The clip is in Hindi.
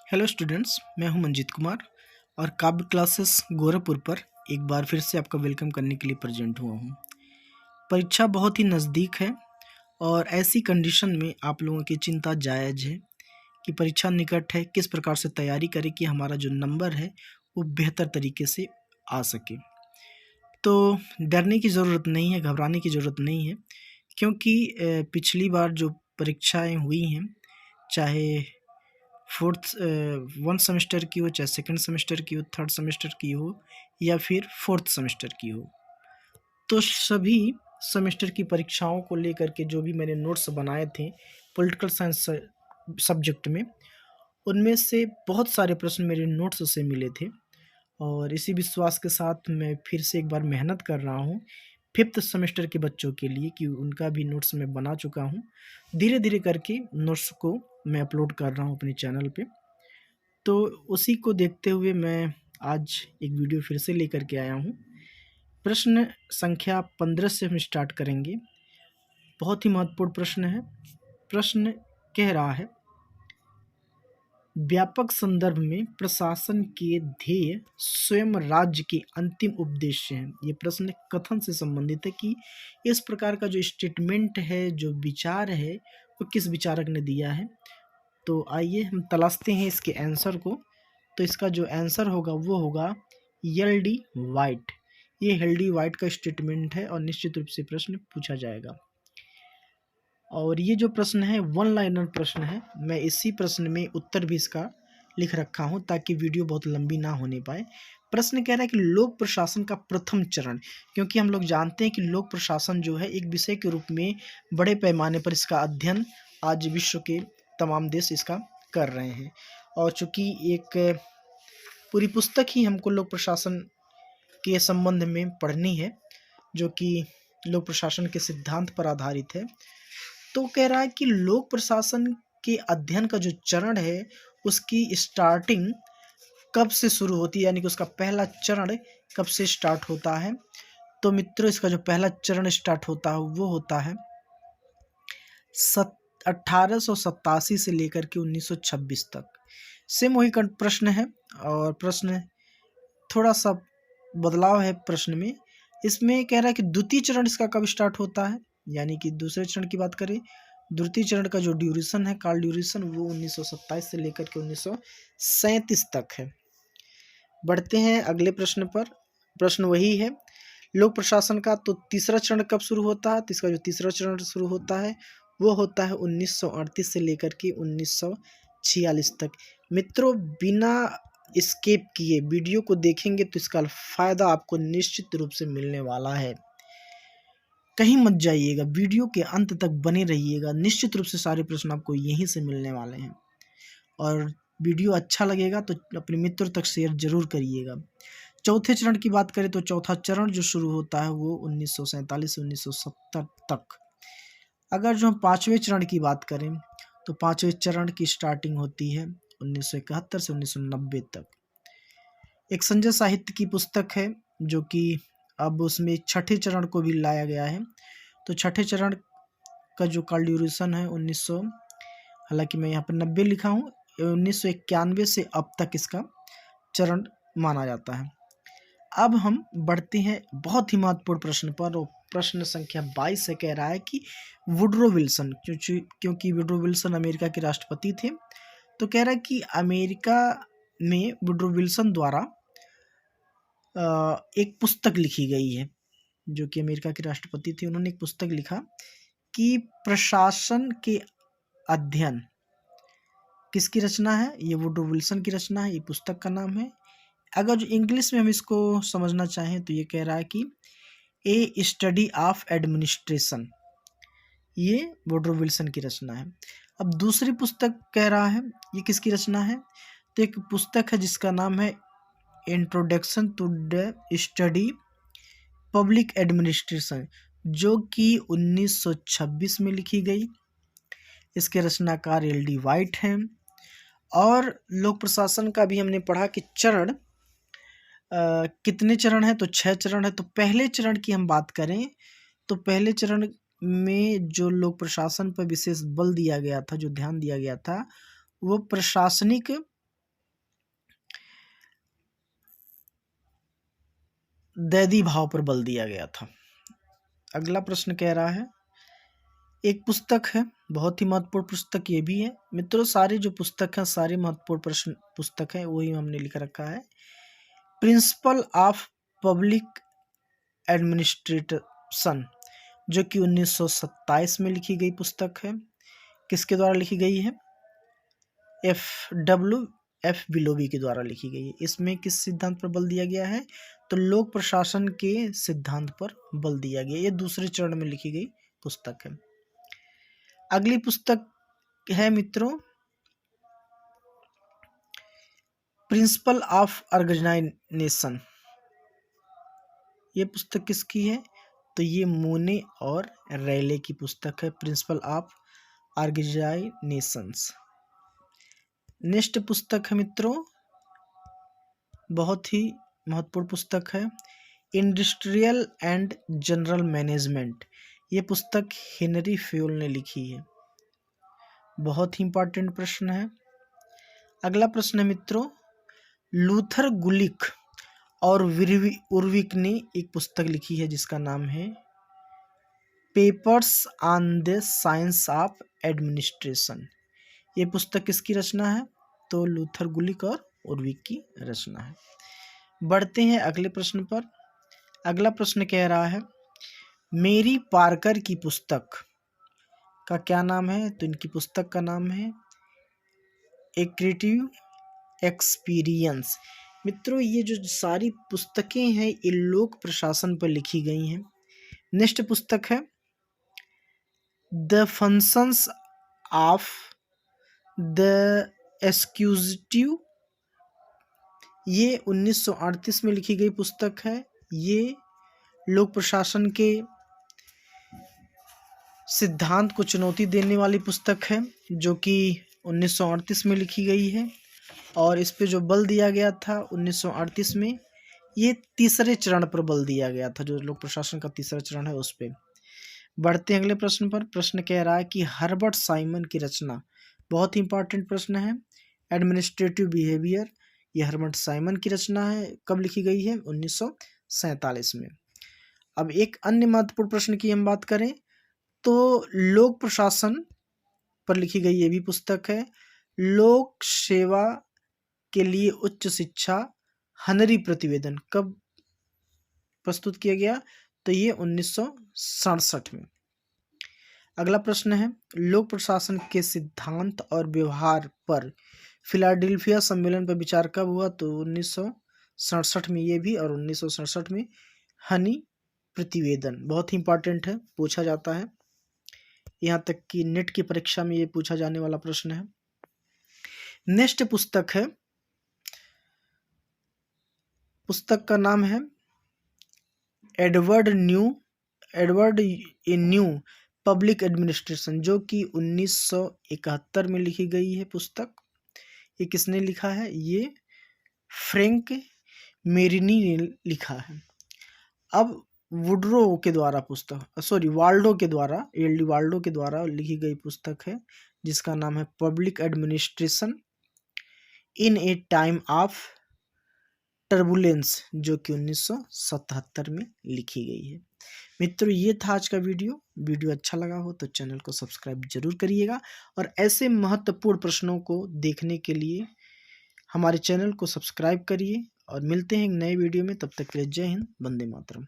हेलो स्टूडेंट्स, मैं हूं मंजीत कुमार और काव्य क्लासेस गोरखपुर पर एक बार फिर से आपका वेलकम करने के लिए प्रेजेंट हुआ हूं। परीक्षा बहुत ही नज़दीक है और ऐसी कंडीशन में आप लोगों की चिंता जायज़ है कि परीक्षा निकट है, किस प्रकार से तैयारी करें कि हमारा जो नंबर है वो बेहतर तरीके से आ सके। तो डरने की ज़रूरत नहीं है, घबराने की ज़रूरत नहीं है, क्योंकि पिछली बार जो परीक्षाएं हुई हैं, चाहे फोर्थ 1 सेमेस्टर की हो, चाहे सेकंड सेमेस्टर की हो, थर्ड सेमेस्टर की हो या फिर फोर्थ सेमेस्टर की हो, तो सभी सेमेस्टर की परीक्षाओं को लेकर के जो भी मैंने नोट्स बनाए थे पॉलिटिकल साइंस सब्जेक्ट में, उनमें से बहुत सारे प्रश्न मेरे नोट्स से मिले थे। और इसी विश्वास के साथ मैं फिर से एक बार मेहनत कर रहा हूँ फिफ्थ सेमेस्टर के बच्चों के लिए कि उनका भी नोट्स मैं बना चुका हूँ। धीरे धीरे करके नोट्स को मैं अपलोड कर रहा हूँ अपने चैनल पे। तो उसी को देखते हुए मैं आज एक वीडियो फिर से लेकर के आया हूँ। प्रश्न संख्या 15 से हम स्टार्ट करेंगे। बहुत ही महत्वपूर्ण प्रश्न है। प्रश्न कह रहा है, व्यापक संदर्भ में प्रशासन के ध्येय स्वयं राज्य के अंतिम उद्देश्य हैं। ये प्रश्न कथन से संबंधित है कि इस प्रकार का जो स्टेटमेंट है, जो विचार है, वो किस विचारक ने दिया है। तो आइए हम तलाशते हैं इसके आंसर को। तो इसका जो आंसर होगा वो होगा एल डी वाइट। ये एल डी वाइट का स्टेटमेंट है और निश्चित रूप से प्रश्न पूछा जाएगा। और ये जो प्रश्न है वन लाइनर प्रश्न है। मैं इसी प्रश्न में उत्तर भी इसका लिख रखा हूँ ताकि वीडियो बहुत लंबी ना होने पाए। प्रश्न कह रहा है कि लोक प्रशासन का प्रथम चरण, क्योंकि हम लोग जानते हैं कि लोक प्रशासन जो है एक विषय के रूप में बड़े पैमाने पर इसका अध्ययन आज विश्व के तमाम देश इसका कर रहे हैं। और चूँकि एक पूरी पुस्तक ही हमको लोक प्रशासन के संबंध में पढ़नी है, जो कि लोक प्रशासन के सिद्धांत पर आधारित है, तो कह रहा है कि लोक प्रशासन के अध्ययन का जो चरण है उसकी स्टार्टिंग कब से शुरू होती है, यानी कि उसका पहला चरण कब से स्टार्ट होता है। तो मित्रों, इसका जो पहला चरण स्टार्ट होता है वो होता है 1887 से लेकर के 1926 तक। सेम वही प्रश्न है और प्रश्न थोड़ा सा बदलाव है प्रश्न में। इसमें कह रहा है कि द्वितीय चरण इसका कब स्टार्ट होता है, यानी कि दूसरे चरण की बात करें, द्वितीय चरण का जो ड्यूरेशन है, काल ड्यूरेशन, वो 1927 से लेकर के 1937 तक है। बढ़ते हैं अगले प्रश्न पर। प्रश्न वही है लोक प्रशासन का। तो तीसरा चरण कब शुरू होता है? तो इसका जो तीसरा चरण शुरू होता है वो होता है 1938 से लेकर के 1946 तक। मित्रों, बिना स्किप किए वीडियो को देखेंगे तो इसका फ़ायदा आपको निश्चित रूप से मिलने वाला है। कहीं मत जाइएगा, वीडियो के अंत तक बने रहिएगा। निश्चित रूप से सारे प्रश्न आपको यहीं से मिलने वाले हैं। और वीडियो अच्छा लगेगा तो अपने मित्रों तक शेयर जरूर करिएगा। चौथे चरण की बात करें तो चौथा चरण जो शुरू होता है वो 1947 से 1970 तक। अगर जो हम पाँचवें चरण की बात करें तो पाँचवें चरण की स्टार्टिंग होती है 1971 से 1990 तक। एक संजय साहित्य की पुस्तक है जो कि अब उसमें छठे चरण को भी लाया गया है। तो छठे चरण का जो काल ड्यूरेशन है 1900, हालांकि मैं यहाँ पर 90 लिखा हूँ, 1991 से अब तक इसका चरण माना जाता है। अब हम बढ़ते हैं बहुत ही महत्वपूर्ण प्रश्न पर, और प्रश्न संख्या 22 से कह रहा है कि वुडरो विल्सन, क्योंकि वुडरो विल्सन अमेरिका के राष्ट्रपति थे, तो कह रहा है कि अमेरिका में वुडरो विल्सन द्वारा एक पुस्तक लिखी गई है। जो कि अमेरिका के राष्ट्रपति थे, उन्होंने एक पुस्तक लिखा कि प्रशासन के अध्ययन किसकी रचना है? ये वुडरो विल्सन की रचना है। ये पुस्तक का नाम है। अगर जो इंग्लिश में हम इसको समझना चाहें तो ये कह रहा है कि ए स्टडी ऑफ एडमिनिस्ट्रेशन, ये वुडरो विल्सन की रचना है। अब दूसरी पुस्तक कह रहा है ये किसकी रचना है? तो एक पुस्तक है जिसका नाम है introduction to the study public administration, जो कि 1926 में लिखी गई। इसके रचनाकार एल डी वाइट हैं। और लोक प्रशासन का भी हमने पढ़ा कि चरण कितने चरण हैं? तो 6 चरण है। तो पहले चरण की हम बात करें तो पहले चरण में जो लोक प्रशासन पर विशेष बल दिया गया था, जो ध्यान दिया गया था, वो प्रशासनिक दैदी भाव पर बल दिया गया था। अगला प्रश्न कह रहा है, एक पुस्तक है, बहुत ही महत्वपूर्ण पुस्तक ये भी है मित्रों। सारे जो पुस्तक हैं सारे महत्वपूर्ण प्रश्न पुस्तक है, वही हमने लिख रखा है। प्रिंसिपल ऑफ पब्लिक एडमिनिस्ट्रेशन, जो कि 1927 में लिखी गई पुस्तक है। किसके द्वारा लिखी गई है? एफ बिलोबी के द्वारा लिखी गई है। इसमें किस सिद्धांत पर बल दिया गया है? तो लोक प्रशासन के सिद्धांत पर बल दिया गया। ये दूसरे चरण में लिखी गई पुस्तक है। अगली पुस्तक है मित्रों, प्रिंसिपल ऑफ ऑर्गेनाइजेशन। ये पुस्तक किसकी है? तो ये मोने और रैले की पुस्तक है, प्रिंसिपल ऑफ ऑर्गेनाइजेशंस। नेक्स्ट पुस्तक है मित्रों, बहुत ही महत्वपूर्ण पुस्तक है, इंडस्ट्रियल एंड जनरल मैनेजमेंट। ये पुस्तक हेनरी फ्यूल ने लिखी है। बहुत ही इंपॉर्टेंट प्रश्न है। अगला प्रश्न है मित्रों, लूथर गुलिक और उर्विक ने एक पुस्तक लिखी है जिसका नाम है papers on the science of administration. ये पुस्तक किसकी रचना है? तो लूथर गुलिक और उर्विक की रचना है। बढ़ते हैं अगले प्रश्न पर। अगला प्रश्न कह रहा है, मेरी पार्कर की पुस्तक का क्या नाम है? तो इनकी पुस्तक का नाम है ए क्रिएटिव एक्सपीरियंस। मित्रों, ये जो सारी पुस्तकें हैं ये लोक प्रशासन पर लिखी गई हैं। नेक्स्ट पुस्तक है the functions of the executive. ये 1938 में लिखी गई पुस्तक है। ये लोक प्रशासन के सिद्धांत को चुनौती देने वाली पुस्तक है, जो कि 1938 में लिखी गई है। और इस पे जो बल दिया गया था 1938 में, ये तीसरे चरण पर बल दिया गया था, जो लोक प्रशासन का तीसरा चरण है उस पे। बढ़ते हैं अगले प्रश्न पर। प्रश्न कह रहा है कि हर्बर्ट साइमन की रचना, बहुत ही इंपॉर्टेंट प्रश्न है, एडमिनिस्ट्रेटिव बिहेवियर। ये हर्बर्ट साइमन की रचना है। कब लिखी गई है? 1947 में। अब एक अन्य महत्वपूर्ण प्रश्न की हम बात करें तो लोक प्रशासन पर लिखी गई ये भी पुस्तक है, लोक सेवा के लिए उच्च शिक्षा हनरी प्रतिवेदन। कब प्रस्तुत किया गया? तो ये 1967 में। अगला प्रश्न है, लोक प्रशासन के सिद्धांत और व्यवहार पर फिलाडेल्फिया सम्मेलन पर विचार कब हुआ? तो 1967 में ये भी, और 1967 में हनी प्रतिवेदन। बहुत ही इंपॉर्टेंट है, पूछा जाता है, यहाँ तक कि नेट की परीक्षा में ये पूछा जाने वाला प्रश्न है। नेक्स्ट पुस्तक है, पुस्तक का नाम है Edward a new public administration, जो कि 1971 में लिखी गई है पुस्तक। ये किसने लिखा है? ये फ्रैंक मेरिनी ने लिखा है। अब वुडरो के द्वारा वाल्डो के द्वारा, एल डी वाल्डो के द्वारा लिखी गई पुस्तक है जिसका नाम है public administration in A time of turbulence, जो कि 1977 में लिखी गई है। मित्रों, ये था आज का वीडियो अच्छा लगा हो तो चैनल को सब्सक्राइब जरूर करिएगा, और ऐसे महत्वपूर्ण प्रश्नों को देखने के लिए हमारे चैनल को सब्सक्राइब करिए। और मिलते हैं एक नए वीडियो में, तब तक के लिए जय हिंद, वंदे मातरम।